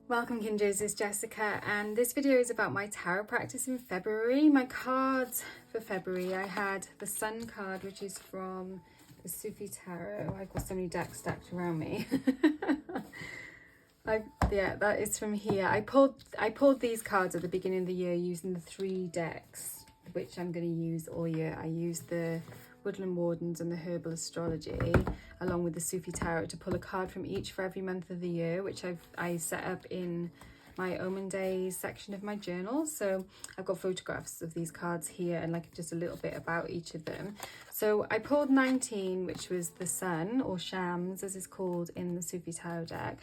Welcome kindreds, it's Jessica and this video is about my tarot practice in February. My cards for February, I had the Sun card, which is from the Sufi Tarot. I've got so many decks stacked around me. Yeah, that is from here. I pulled these cards at the beginning of the year using the 3 decks, which I'm going to use all year. I used the Woodland Wardens and the Herbal Astrology along with the Sufi Tarot to pull a card from each for every month of the year, which I set up in my Omen Days section of my journal. So I've got photographs of these cards here and like just a little bit about each of them. So I pulled 19, which was the Sun, or Shams as it's called in the Sufi Tarot deck.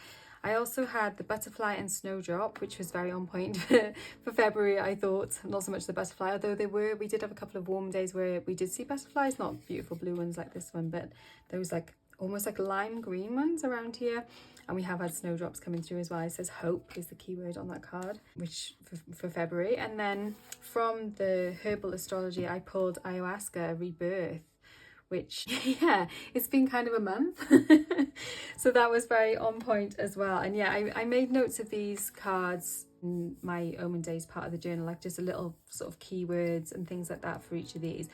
I also had the Butterfly and Snowdrop, which was very on point for February, I thought. Not so much the butterfly, although we did have a couple of warm days where we did see butterflies, not beautiful blue ones like this one, but those like almost like lime green ones around here. And we have had snowdrops coming through as well. It says hope is the keyword on that card, which for February. And then from the Herbal Astrology, I pulled Ayahuasca Rebirth, which, yeah, it's been kind of a month. So that was very on point as well. And yeah, I made notes of these cards in my Omen Days part of the journal, like just a little sort of keywords and things like that for each of these.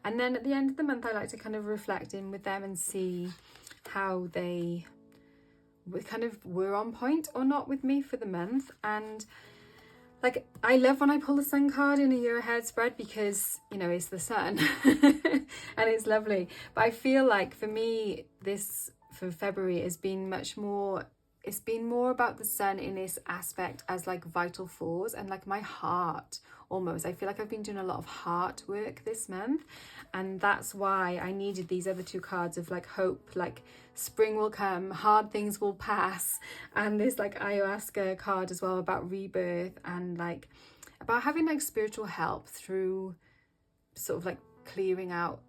And then at the end of the month, I like to kind of reflect in with them and see how they kind of were on point or not with me for the month. And like, I love when I pull the Sun card in a year ahead spread because, you know, it's the Sun and it's lovely. But I feel like for me, this for February has been much more, it's been more about the Sun in this aspect as like vital force and like my heart almost. I feel like I've been doing a lot of heart work this month, and that's why I needed these other 2 cards of like hope, like spring will come, hard things will pass, and this like ayahuasca card as well about rebirth and like about having like spiritual help through sort of like clearing out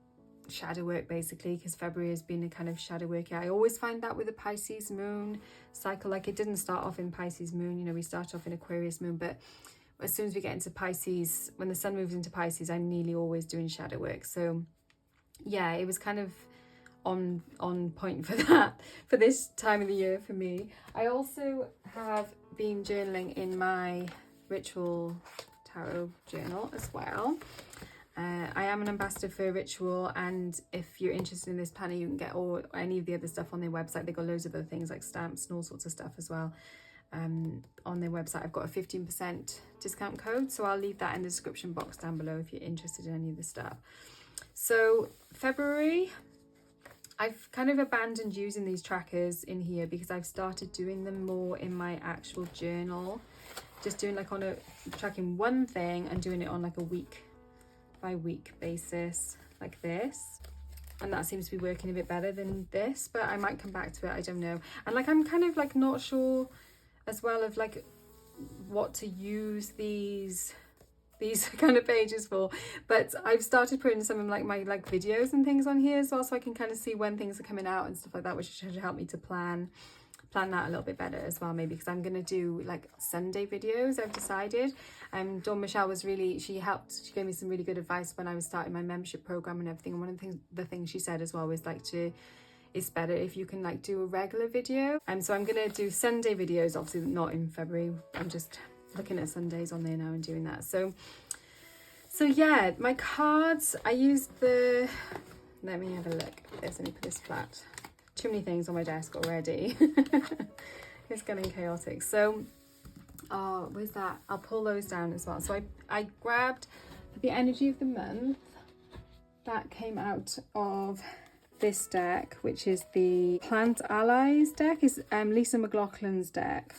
shadow work basically, because February has been a kind of shadow work. I always find that with the Pisces moon cycle, like it didn't start off in Pisces moon, you know, we start off in Aquarius moon, but as soon as we get into Pisces, when the Sun moves into Pisces, I'm nearly always doing shadow work. So yeah, it was kind of on point for that for this time of the year for me. I also have been journaling in my Writual Tarot journal as well. I am an ambassador for Writual, and if you're interested in this planner, you can get all any of the other stuff on their website. They've got loads of other things like stamps and all sorts of stuff as well. On their website, I've got a 15% discount code, so I'll leave that in the description box down below if you're interested in any of the stuff. So February, I've kind of abandoned using these trackers in here because I've started doing them more in my actual journal, just doing like on a tracking one thing and doing it on like a week by week basis like this. And that seems to be working a bit better than this, but I might come back to it, I don't know. And like I'm kind of like not sure as well of like what to use these kind of pages for, but I've started putting some of like my like videos and things on here as well, so I can kind of see when things are coming out and stuff like that, which should help me to plan that a little bit better as well, maybe, because I'm gonna do like Sunday videos, I've decided. Dawn Michelle was really, she gave me some really good advice when I was starting my membership program and everything, and one of the things she said as well was like it's better if you can like do a regular video. And so I'm gonna do Sunday videos, obviously not in February, I'm just looking at Sundays on there now and doing that. So yeah, my cards, I used let me have a look at this. Let me put this flat. Too many things on my desk already. It's getting chaotic. So where's that? I'll pull those down as well. So I grabbed the energy of the month that came out of this deck, which is the Plant Allies deck, is Lisa McLaughlin's deck.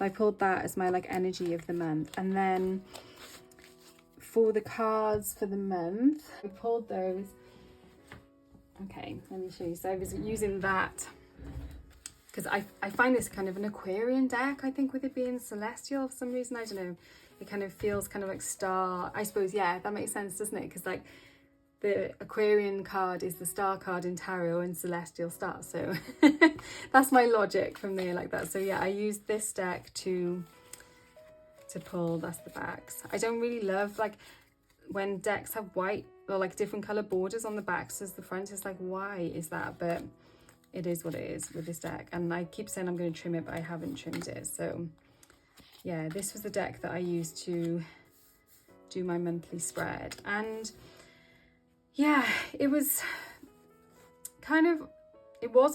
I pulled that as my like energy of the month. And then for the cards for the month, I pulled those. Okay, let me show you. So I was using that because I find this kind of an Aquarian deck, I think, with it being celestial for some reason. I don't know, it kind of feels kind of like star, I suppose. Yeah, that makes sense, doesn't it? Because like the Aquarian card is the star card in tarot and celestial star, so that's my logic from there, like that. So yeah, I used this deck to pull. That's the backs. I don't really love like when decks have white or like different color borders on the backs as the front. Is like, why is that? But it is what it is with this deck. And I keep saying I'm going to trim it, but I haven't trimmed it. So yeah, this was the deck that I used to do my monthly spread. And yeah, it was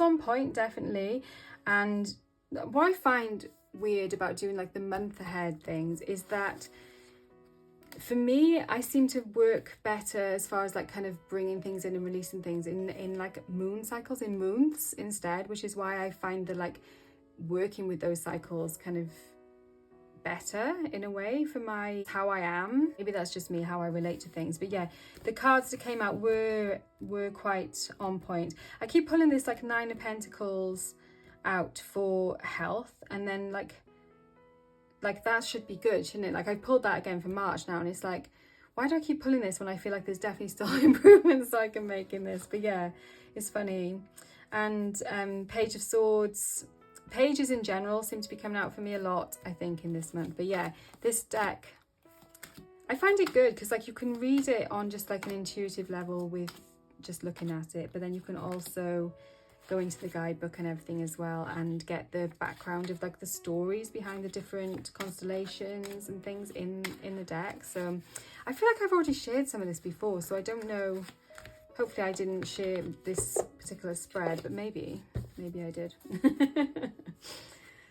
on point, definitely. And what I find weird about doing like the month ahead things is that for me, I seem to work better as far as like kind of bringing things in and releasing things in like moon cycles, in months instead, which is why I find that like working with those cycles kind of better in a way for how I am. Maybe that's just me, how I relate to things. But yeah, the cards that came out were quite on point. I keep pulling this like 9 of Pentacles out for health, and then like that should be good, shouldn't it? Like I pulled that again for March now, and it's like, why do I keep pulling this when I feel like there's definitely still improvements I can make in this? But yeah, it's funny. And Page of Swords, pages in general seem to be coming out for me a lot, I think, in this month. But yeah, this deck, I find it good because like you can read it on just like an intuitive level with just looking at it, but then you can also go into the guidebook and everything as well and get the background of like the stories behind the different constellations and things in the deck. So I feel like I've already shared some of this before, so I don't know, hopefully I didn't share this particular spread, but maybe I did.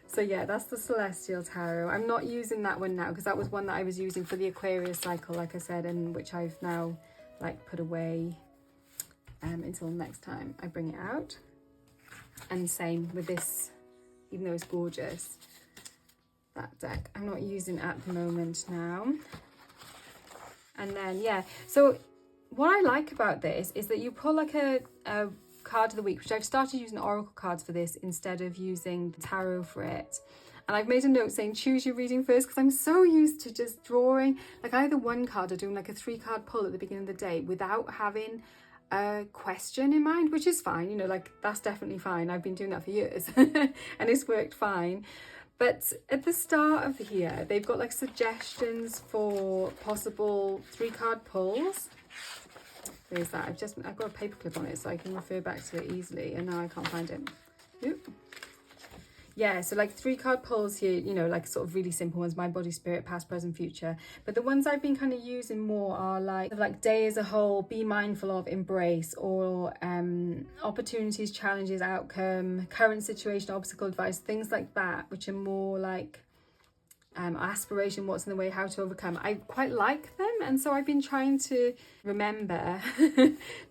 So yeah, that's the Celestial Tarot. I'm not using that one now because that was one that I was using for the Aquarius cycle, like I said, and which I've now like put away until next time I bring it out. And same with this, even though it's gorgeous, that deck I'm not using at the moment now. And then yeah, so what I like about this is that you pull like a card of the week, which I've started using oracle cards for this instead of using the tarot for it. And I've made a note saying choose your reading first, because I'm so used to just drawing like either one card or doing like a 3-card pull at the beginning of the day without having a question in mind, which is fine, you know, like that's definitely fine. I've been doing that for years and it's worked fine. But at the start of here, they've got like suggestions for possible 3-card pulls. There's that. I've got a paperclip on it so I can refer back to it easily, and now I can't find it. Oop. Yeah, so like 3-card pulls here, you know, like sort of really simple ones, mind, body, spirit, past, present, future. But the ones I've been kind of using more are like day as a whole, be mindful of, embrace, or opportunities, challenges, outcome, current situation, obstacle, advice, things like that, which are more like aspiration, what's in the way, how to overcome. I quite like them, and so I've been trying to remember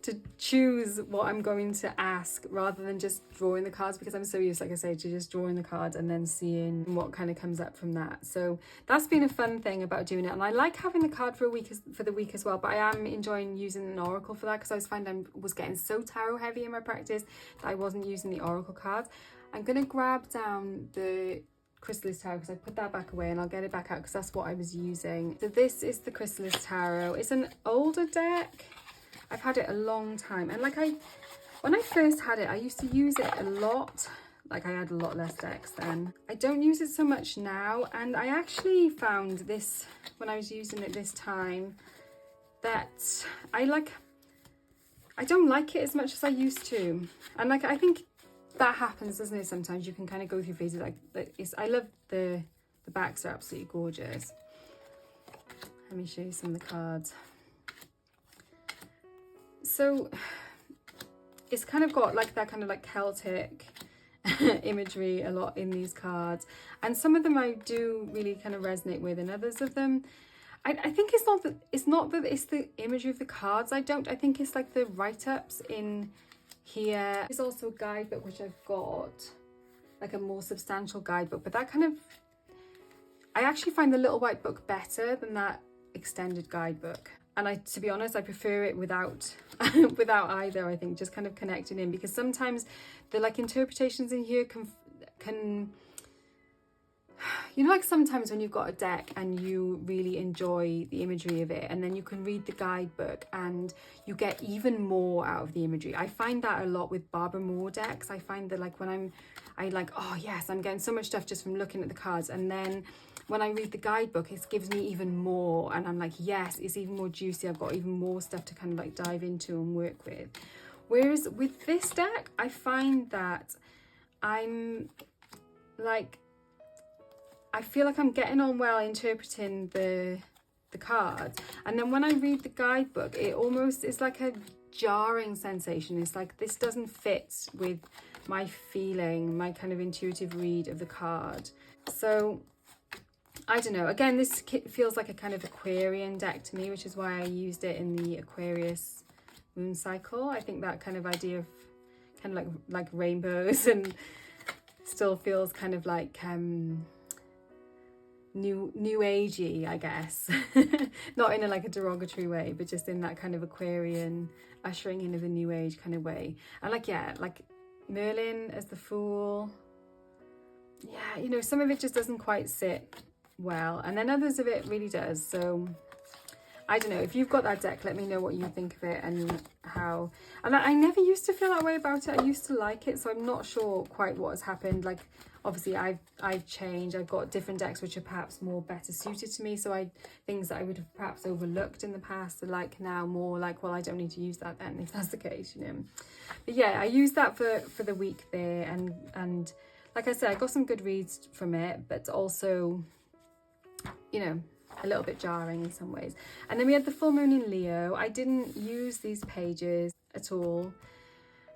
to choose what I'm going to ask rather than just drawing the cards, because I'm so used, like I say, to just drawing the cards and then seeing what kind of comes up from that. So that's been a fun thing about doing it, and I like having the card for the week as well, but I am enjoying using an oracle for that, because I was finding I was getting so tarot heavy in my practice that I wasn't using the oracle cards. I'm going to grab down the Chrysalis Tarot because I put that back away, and I'll get it back out because that's what I was using. So this is the Chrysalis Tarot. It's an older deck. I've had it a long time, and like when I first had it, I used to use it a lot. Like I had a lot less decks then. I don't use it so much now, and I actually found this when I was using it this time that I don't like it as much as I used to, and like I think that happens, doesn't it? Sometimes you can kind of go through phases like I love the backs are absolutely gorgeous. Let me show you some of the cards. So it's kind of got like that kind of like Celtic imagery a lot in these cards, and some of them I do really kind of resonate with, and others of them I think it's not that it's the imagery of the cards I think it's like the write-ups in here. There's also a guidebook which I've got, like a more substantial guidebook, but that kind of, I actually find the little white book better than that extended guidebook. And to be honest, I prefer it without either. I think just kind of connecting in, because sometimes the like interpretations in here can you know, like sometimes when you've got a deck and you really enjoy the imagery of it, and then you can read the guidebook and you get even more out of the imagery. I find that a lot with Barbara Moore decks. I find that like when I like, oh yes, I'm getting so much stuff just from looking at the cards, and then when I read the guidebook, it gives me even more, and I'm like, yes, it's even more juicy. I've got even more stuff to kind of like dive into and work with. Whereas with this deck, I find that I'm like, I feel like I'm getting on well interpreting the cards, and then when I read the guidebook, it almost is like a jarring sensation. It's like, this doesn't fit with my feeling, my kind of intuitive read of the card. So I don't know, again, this feels like a kind of Aquarian deck to me, which is why I used it in the Aquarius moon cycle. I think that kind of idea of kind of like rainbows and still feels kind of like new agey, I guess. Not in like a derogatory way, but just in that kind of Aquarian ushering in of a new age kind of way. And like, yeah, like Merlin as the Fool, yeah, you know, some of it just doesn't quite sit well, and then others of it really does. So I don't know, if you've got that deck, let me know what you think of it and how. And I never used to feel that way about it. I used to like it, so I'm not sure quite what has happened. Like, obviously I've changed. I've got different decks which are perhaps more better suited to me, so things that I would have perhaps overlooked in the past are like now more like, well, I don't need to use that then, if that's the case, you know. But yeah, I used that for the week there, and like I said, I got some good reads from it, but also, you know, a little bit jarring in some ways. And then we had the full moon in Leo. I didn't use these pages at all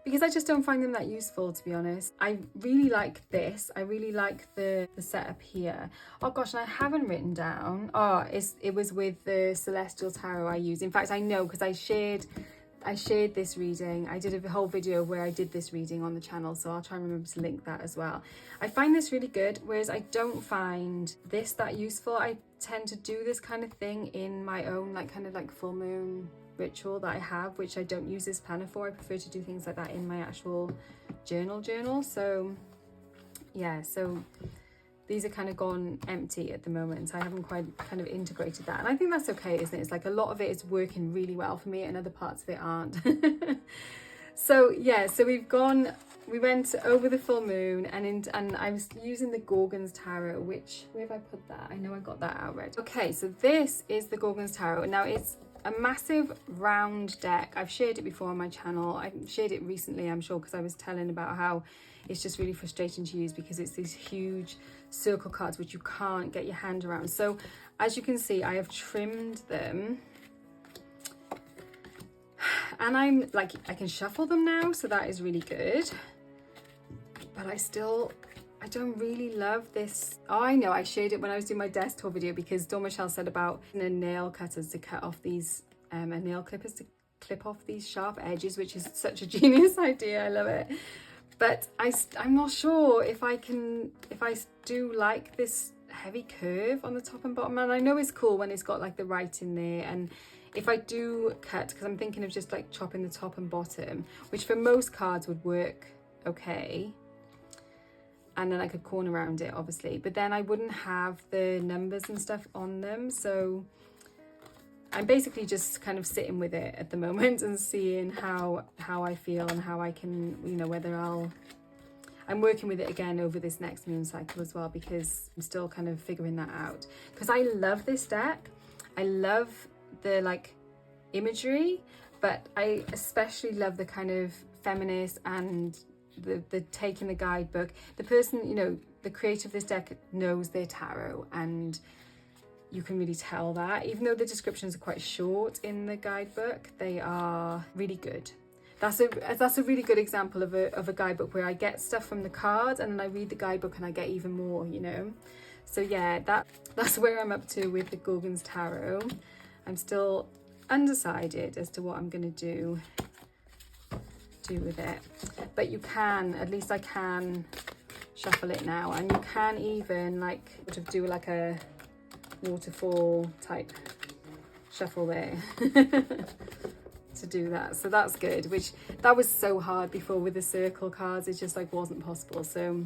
because I just don't find them that useful, to be honest. I really like this. I really like the setup here. Oh gosh, and I haven't written down. Oh, it was with the Celestial Tarot I use. In fact, I know because I shared this reading. I did a whole video where I did this reading on the channel, so I'll try and remember to link that as well. I find this really good, whereas I don't find this that useful. I tend to do this kind of thing in my own like kind of like full moon ritual that I have, which I don't use this planner for. I prefer to do things like that in my actual journal. So yeah, so these are kind of gone empty at the moment, so I haven't quite kind of integrated that, and I think that's okay, isn't it? It's like a lot of it is working really well for me and other parts of it aren't. So yeah, so we went over the full moon, and I was using the Gorgon's Tarot, which, where have I put that? I know I got that out right. Okay, so this is the Gorgon's Tarot. Now it's a massive round deck. I've shared it before on my channel. I shared it recently, I'm sure, because I was telling about how it's just really frustrating to use because it's these huge circle cards which you can't get your hand around. So as you can see, I have trimmed them, and I'm like, I can shuffle them now, so that is really good. But I don't really love this. Oh, I know, I shared it when I was doing my desk tour video, because Dawn Michelle said about nail cutters to cut off these, and nail clippers to clip off these sharp edges, which is such a genius idea. I love it. But I'm not sure if I do like this heavy curve on the top and bottom. And I know it's cool when it's got like the writing there. And if I do cut, because I'm thinking of just like chopping the top and bottom, which for most cards would work okay. And then I could corner around it, obviously. But then I wouldn't have the numbers and stuff on them. So I'm basically just kind of sitting with it at the moment and seeing how I feel and how I can, you know, whether I'm working with it again over this next moon cycle as well, because I'm still kind of figuring that out. Because I love this deck. I love the like imagery, but I especially love the kind of feminist and the taking the guidebook. The person, you know, the creator of this deck knows their tarot, and you can really tell that. Even though the descriptions are quite short in the guidebook, they are really good. That's a really good example of a guidebook where I get stuff from the cards and then I read the guidebook and I get even more, you know. So yeah, that's where I'm up to with the Gorgon's Tarot. I'm still undecided as to what I'm going to do with it, but you can, at least I can shuffle it now, and you can even like sort of do like a waterfall type shuffle there to do that. So that's good, which that was so hard before with the circle cards. It just like wasn't possible. So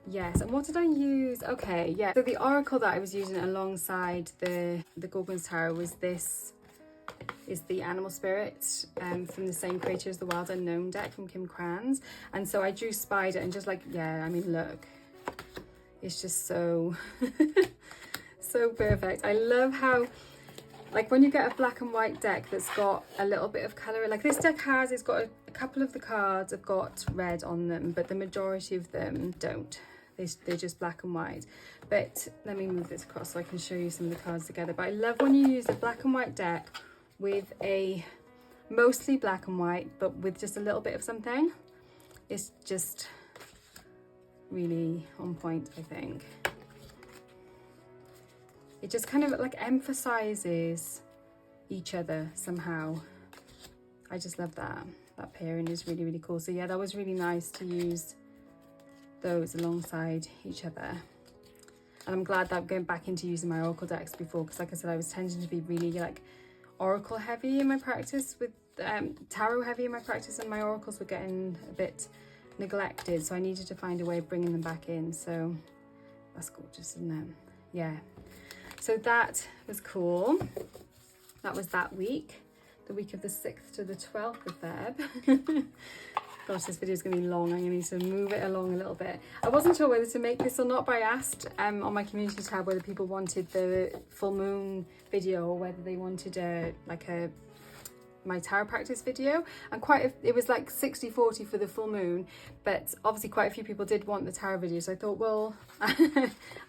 yes. And what did I use? Okay, yeah, so the oracle that I was using alongside the Gorgon's Tarot was this, is the Animal Spirit from the same creator as the Wild Unknown deck from Kim Kranz. And so I drew Spider, and just like, yeah, I mean, look, it's just so so perfect. I love how like when you get a black and white deck that's got a little bit of colour, like this deck has, it's got a couple of the cards have got red on them, but the majority of them don't. They're just black and white. But let me move this across so I can show you some of the cards together. But I love when you use a black and white deck with a mostly black and white, but with just a little bit of something. It's just really on point, I think. It just kind of like emphasizes each other somehow. I just love that. That pairing is really, really cool. So yeah, that was really nice to use those alongside each other. And I'm glad that I'm going back into using my oracle decks before, because like I said, I was tending to be really like oracle heavy in my practice, with tarot heavy in my practice, and my oracles were getting a bit neglected. So I needed to find a way of bringing them back in. So that's gorgeous, isn't it? Yeah. So that was cool. That was that week, the week of the 6th to the 12th of Feb. Gosh, this video is going to be long. I'm going to need to move it along a little bit. I wasn't sure whether to make this or not, but I asked on my community tab whether people wanted the full moon video or whether they wanted my tarot practice video, and it was like 60-40 for the full moon, but obviously quite a few people did want the tarot video, so I thought, well,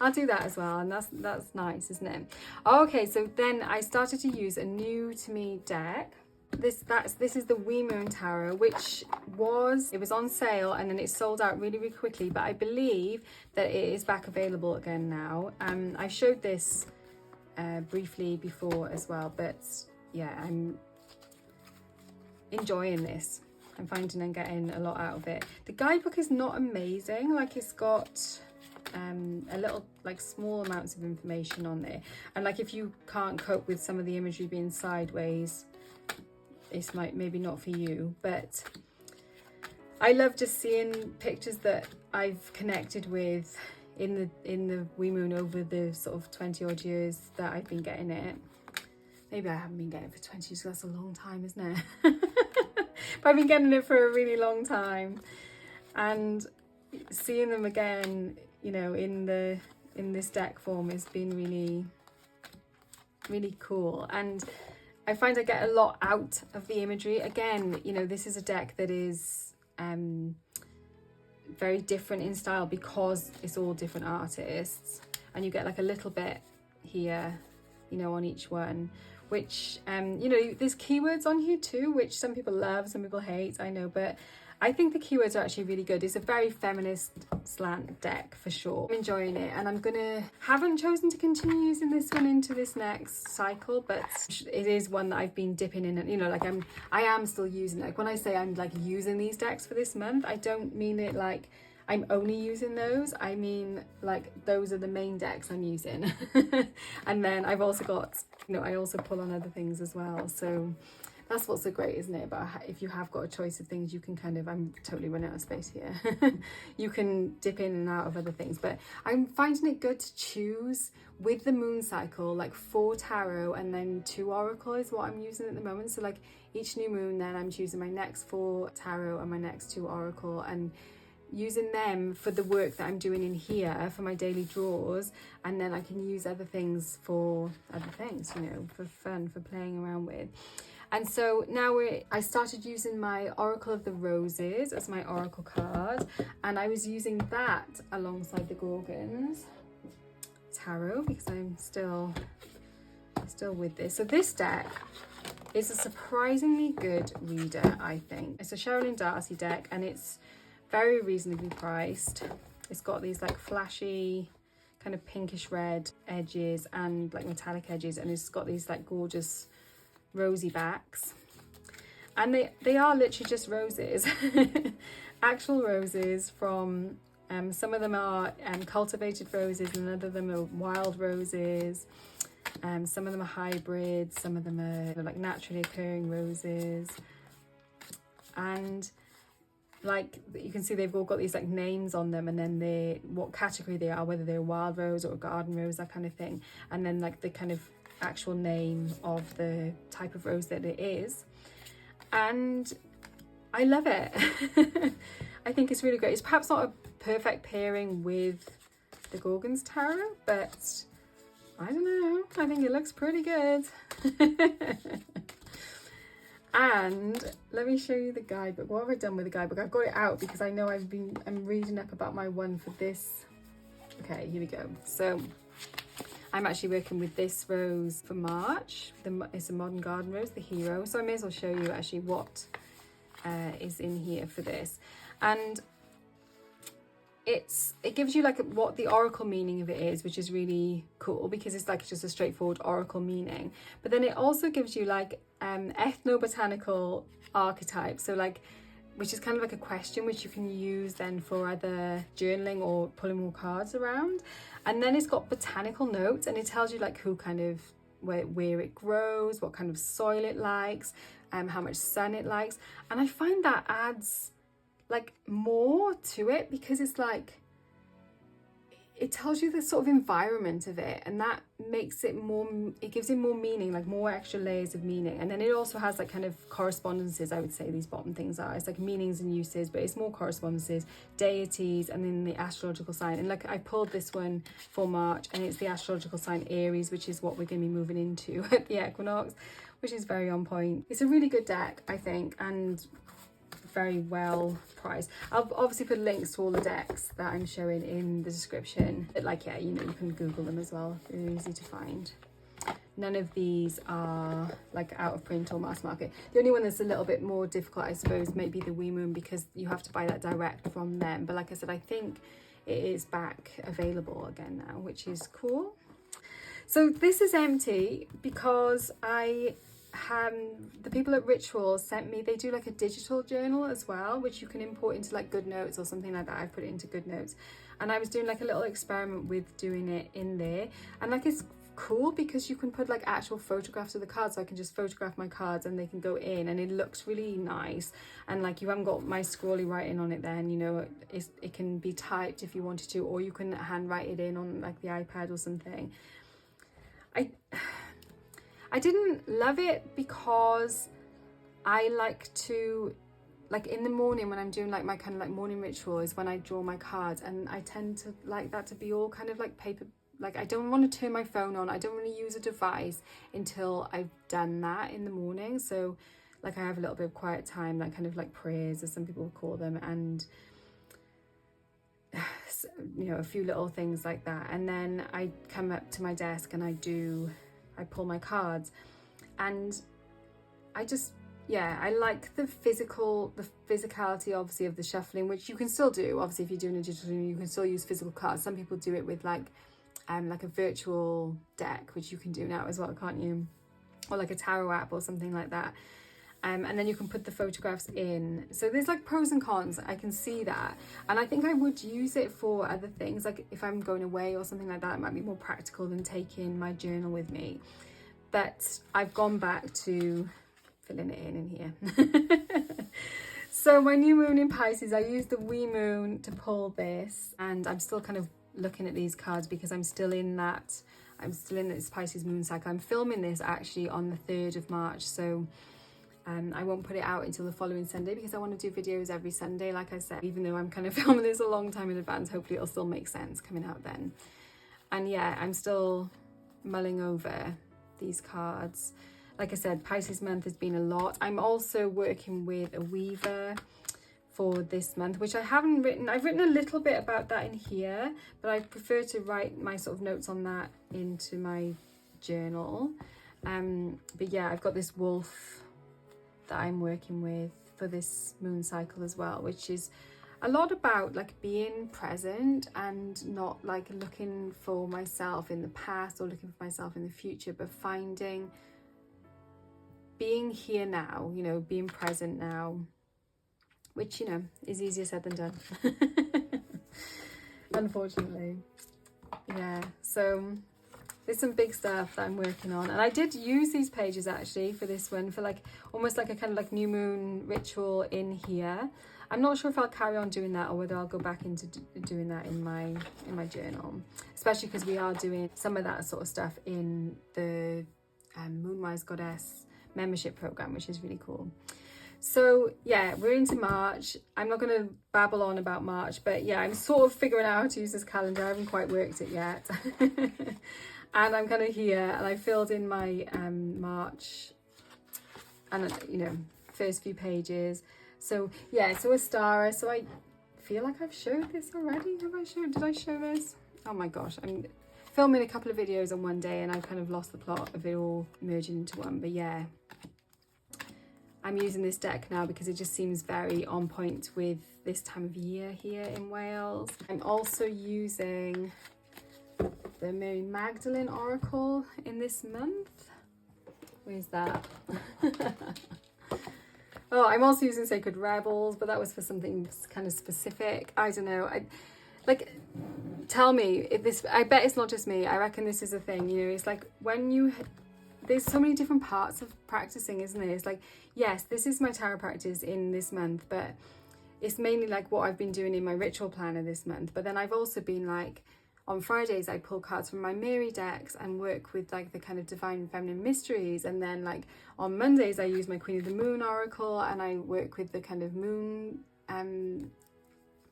I'll do that as well, and that's nice, isn't it? Okay, so then I started to use a new to me deck. This is the Wee Moon Tarot, which it was on sale and then it sold out really, really quickly, but I believe that it is back available again now. I showed this briefly before as well, but yeah, I'm enjoying this. I'm finding and getting a lot out of it. The guidebook is not amazing, like it's got a little like small amounts of information on there, and like if you can't cope with some of the imagery being sideways, it's maybe not for you. But I love just seeing pictures that I've connected with in the Wee Moon over the sort of 20 odd years that I've been getting it. Maybe I haven't been getting it for 20 years, that's a long time, isn't it? But I've been getting it for a really long time, and seeing them again, you know, in this deck form has been really, really cool. And I find I get a lot out of the imagery. Again, you know, this is a deck that is very different in style because it's all different artists, and you get like a little bit here, you know, on each one, which you know, there's keywords on here too, which some people love, some people hate, I know, but I think the keywords are actually really good. It's a very feminist slant deck for sure. I'm enjoying it, and haven't chosen to continue using this one into this next cycle, but it is one that I've been dipping in, and you know, like I am still using it. Like when I say I'm like using these decks for this month, I don't mean it like I'm only using those. I mean like those are the main decks I'm using. And then I've also got, you know, I also pull on other things as well. So that's what's so great, isn't it? About if you have got a choice of things, you can kind of, I'm totally running out of space here. You can dip in and out of other things, but I'm finding it good to choose with the moon cycle, like 4 tarot and then 2 oracle is what I'm using at the moment. So like each new moon, then I'm choosing my next 4 tarot and my next 2 oracle, and using them for the work that I'm doing in here for my daily draws, and then I can use other things for other things, you know, for fun, for playing around with. And so now I started using my Oracle of the Roses as my oracle card, and I was using that alongside the Gorgons tarot because I'm still with this. So this deck is a surprisingly good reader, I think. It's a Sherilyn Darcy deck, and it's very reasonably priced. It's got these like flashy kind of pinkish red edges and like metallic edges, and it's got these like gorgeous rosy backs, and they are literally just roses. Actual roses from some of them are cultivated roses, and other of them are wild roses, some of them are hybrids, some of them are like naturally occurring roses, and like you can see they've all got these like names on them, and then what category they are, whether they're a wild rose or a garden rose, that kind of thing, and then like the kind of actual name of the type of rose that it is. And I love it. I think it's really great. It's perhaps not a perfect pairing with the Gorgons tarot, but I don't know, I think it looks pretty good. And let me show you the guidebook. What have I done with the guidebook? I've got it out because I know I'm reading up about my one for this. Okay, here we go. So I'm actually working with this rose for March. It's a modern garden rose, the hero. So I may as well show you actually what is in here for this. And it gives you like what the oracle meaning of it is, which is really cool because it's like just a straightforward oracle meaning. But then it also gives you like ethnobotanical archetypes, so like, which is kind of like a question which you can use then for either journaling or pulling more cards around. And then it's got botanical notes, and it tells you like who kind of where it grows, what kind of soil it likes, how much sun it likes. And I find that adds like more to it because it's like, it tells you the sort of environment of it, and that makes it more, it gives it more meaning, like more extra layers of meaning. And then it also has like kind of correspondences, I would say these bottom things are. It's like meanings and uses, but it's more correspondences, deities, and then the astrological sign. And like I pulled this one for March, and it's the astrological sign Aries, which is what we're going to be moving into at the equinox, which is very on point. It's a really good deck, I think, and very well priced. I'll obviously put links to all the decks that I'm showing in the description, but like, yeah, you know, you can Google them as well. They're easy to find. None of these are like out of print or mass market. The only one that's a little bit more difficult, I suppose, may be the Wee Moon, because you have to buy that direct from them. But like I said, I think it is back available again now, which is cool. So this is empty because the people at Writual sent me, they do like a digital journal as well, which you can import into like GoodNotes or something like that. I put it into GoodNotes, and I was doing like a little experiment with doing it in there, and like it's cool because you can put like actual photographs of the cards. So I can just photograph my cards and they can go in, and it looks really nice. And like, you haven't got my scrawly writing on it then, you know, it can be typed if you wanted to, or you can hand write it in on like the iPad or something. I didn't love it because I like to, like in the morning when I'm doing like my kind of like morning ritual is when I draw my cards, and I tend to like that to be all kind of like paper. Like I don't want to turn my phone on, I don't want to use a device until I've done that in the morning. So like I have a little bit of quiet time, like kind of like prayers as some people would call them, and you know, a few little things like that. And then I come up to my desk and I pull my cards, and I just, yeah, I like the physicality obviously of the shuffling, which you can still do. Obviously if you're doing a digital, you can still use physical cards. Some people do it with like a virtual deck, which you can do now as well, can't you? Or like a tarot app or something like that. And then you can put the photographs in. So there's like pros and cons, I can see that. And I think I would use it for other things, like if I'm going away or something like that, it might be more practical than taking my journal with me. But I've gone back to filling it in here. So my new moon in Pisces, I used the Wee Moon to pull this, and I'm still kind of looking at these cards because I'm still in this Pisces moon cycle. I'm filming this actually on the 3rd of March, so I won't put it out until the following Sunday because I want to do videos every Sunday, like I said. Even though I'm kind of filming this a long time in advance, hopefully it'll still make sense coming out then. And yeah, I'm still mulling over these cards. Like I said, Pisces month has been a lot. I'm also working with a weaver for this month, which I haven't written. I've written a little bit about that in here, but I prefer to write my sort of notes on that into my journal. But yeah, I've got this wolf that I'm working with for this moon cycle as well, which is a lot about like being present and not like looking for myself in the past or looking for myself in the future, but being here now, you know, being present now, which, you know, is easier said than done. Unfortunately. Yeah, so there's some big stuff that I'm working on, and I did use these pages actually for this one, for like almost like a kind of like new moon ritual in here. I'm not sure if I'll carry on doing that or whether I'll go back into doing that in my journal, especially because we are doing some of that sort of stuff in the Moonwise Goddess membership program, which is really cool. So yeah, we're into March. I'm not going to babble on about March, but yeah, I'm sort of figuring out how to use this calendar. I haven't quite worked it yet. And I'm kind of here, and I filled in my March and, you know, first few pages. So yeah, so Astara. So I feel like I've showed this already. Did I show this? Oh my gosh, I'm filming a couple of videos on one day and I kind of lost the plot of it all merging into one. But yeah, I'm using this deck now because it just seems very on point with this time of year here in Wales. I'm also using the Mary Magdalene Oracle in this month. Where's that? Oh, I'm also using Sacred Rebels, but that was for something kind of specific. I don't know. Tell me if this, I bet it's not just me. I reckon this is a thing, you know, it's like when there's so many different parts of practicing, isn't there? It's like, yes, this is my tarot practice in this month, but it's mainly like what I've been doing in my ritual planner this month. But then I've also been like, on Fridays, I pull cards from my Mary decks and work with like the kind of divine feminine mysteries. And then like on Mondays, I use my Queen of the Moon Oracle and I work with the kind of moon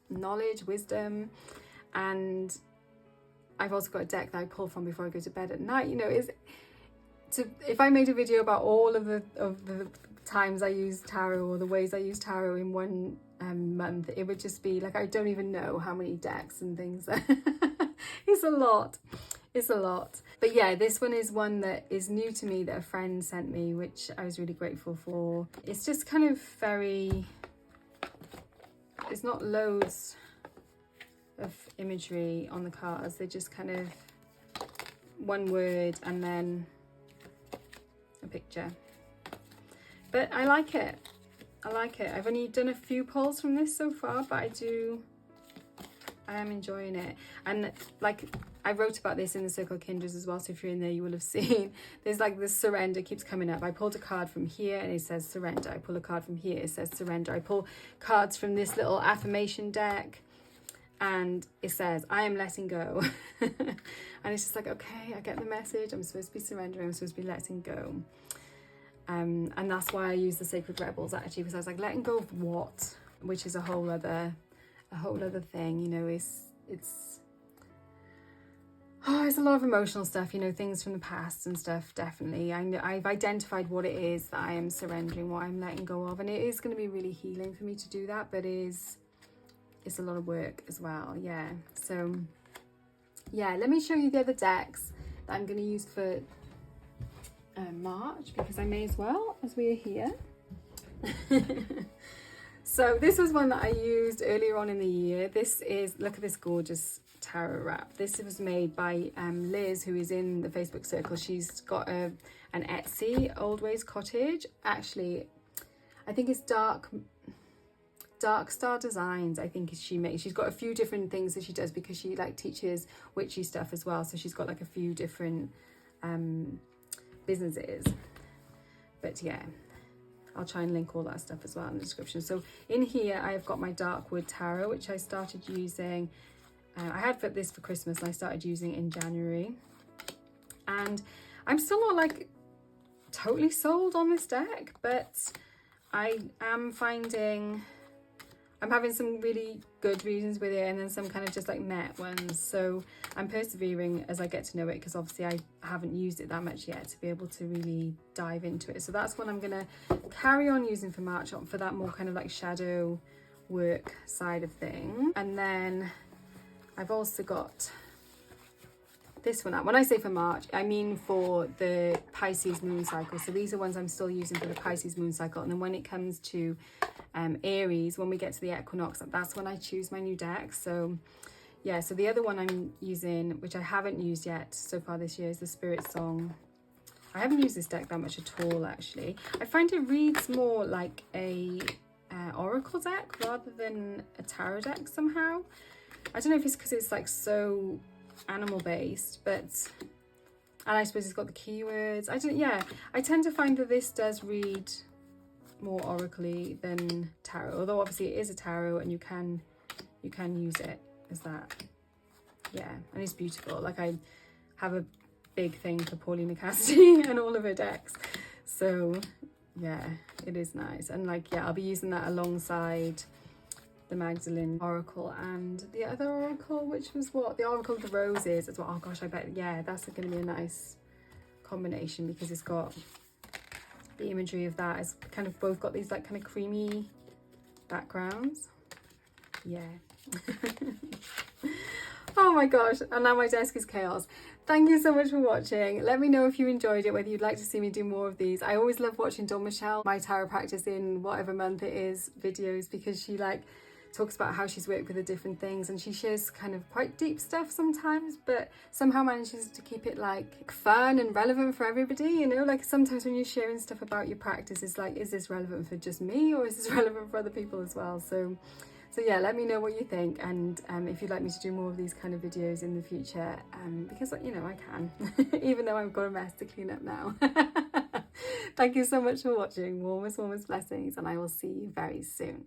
knowledge, wisdom. And I've also got a deck that I pull from before I go to bed at night. You know, if I made a video about all of the times I use tarot or the ways I use tarot in one month, it would just be like, I don't even know how many decks and things. It's a lot. But yeah, this one is one that is new to me that a friend sent me, which I was really grateful for. It's just kind of very, it's not loads of imagery on the cards. They're just kind of one word and then a picture. But I like it. I've only done a few pulls from this so far, but I am enjoying it. And like I wrote about this in the Circle of Kindreds as well, so if you're in there you will have seen there's like this surrender keeps coming up. I pulled a card from here and it says surrender. I pull a card from here, it says surrender. I pull cards from this little affirmation deck and it says I am letting go. And it's just like, okay, I get the message. I'm supposed to be surrendering, I'm supposed to be letting go. And that's why I use the Sacred Rebels actually, because I was like, letting go of what? Which is a whole other thing, you know. It's a lot of emotional stuff, you know, things from the past and stuff. Definitely, I've identified what it is that I am surrendering, what I'm letting go of, and it is going to be really healing for me to do that. But it's a lot of work as well. Yeah. So yeah, let me show you the other decks that I'm going to use for March, because I may as well, as we are here. So this was one that I used earlier on in the year. This is, look at this gorgeous tarot wrap. This was made by Liz, who is in the Facebook circle. She's got an Etsy, Old Ways Cottage. Actually, I think it's Dark Star Designs, I think she makes. She's got a few different things that she does because she like teaches witchy stuff as well. So she's got like a few different businesses. But yeah, I'll try and link all that stuff as well in the description. So in here I've got my Darkwood Tarot, which I started using. I had this for Christmas and I started using it in January. And I'm still not like totally sold on this deck, but I am finding I'm having some really good readings with it and then some kind of just like met ones. So I'm persevering as I get to know it, because obviously I haven't used it that much yet to be able to really dive into it. So that's what I'm going to carry on using for March, for that more kind of like shadow work side of things. And then I've also got this one out. When I say for March, I mean for the Pisces moon cycle. So these are ones I'm still using for the Pisces moon cycle. And then when it comes to Aries, when we get to the equinox, that's when I choose my new deck. So yeah, so the other one I'm using, which I haven't used yet so far this year, is the Spirit Song. I haven't used this deck that much at all, actually. I find it reads more like a oracle deck rather than a tarot deck somehow. I don't know if it's because it's like so animal based, but, and I suppose it's got the keywords. I tend to find that this does read more oracly than tarot, although obviously it is a tarot and you can use it as that. Yeah, and it's beautiful. Like, I have a big thing for Paulina Cassidy and all of her decks, so yeah, it is nice. And like, yeah, I'll be using that alongside the Magdalene Oracle and the other Oracle, which was what? The Oracle of the Roses as well. Oh gosh, I bet, yeah, that's going to be a nice combination because it's got the imagery of that. It's kind of both got these like kind of creamy backgrounds. Yeah. Oh my gosh, and now my desk is chaos. Thank you so much for watching. Let me know if you enjoyed it, whether you'd like to see me do more of these. I always love watching Dawn Michelle, my tarot practice in whatever month it is videos, because she like talks about how she's worked with the different things, and she shares kind of quite deep stuff sometimes, but somehow manages to keep it like fun and relevant for everybody, you know. Like sometimes when you're sharing stuff about your practice, it's like, is this relevant for just me or is this relevant for other people as well? So yeah, let me know what you think, and if you'd like me to do more of these kind of videos in the future, because, you know, I can, even though I've got a mess to clean up now. Thank you so much for watching. Warmest blessings, and I will see you very soon.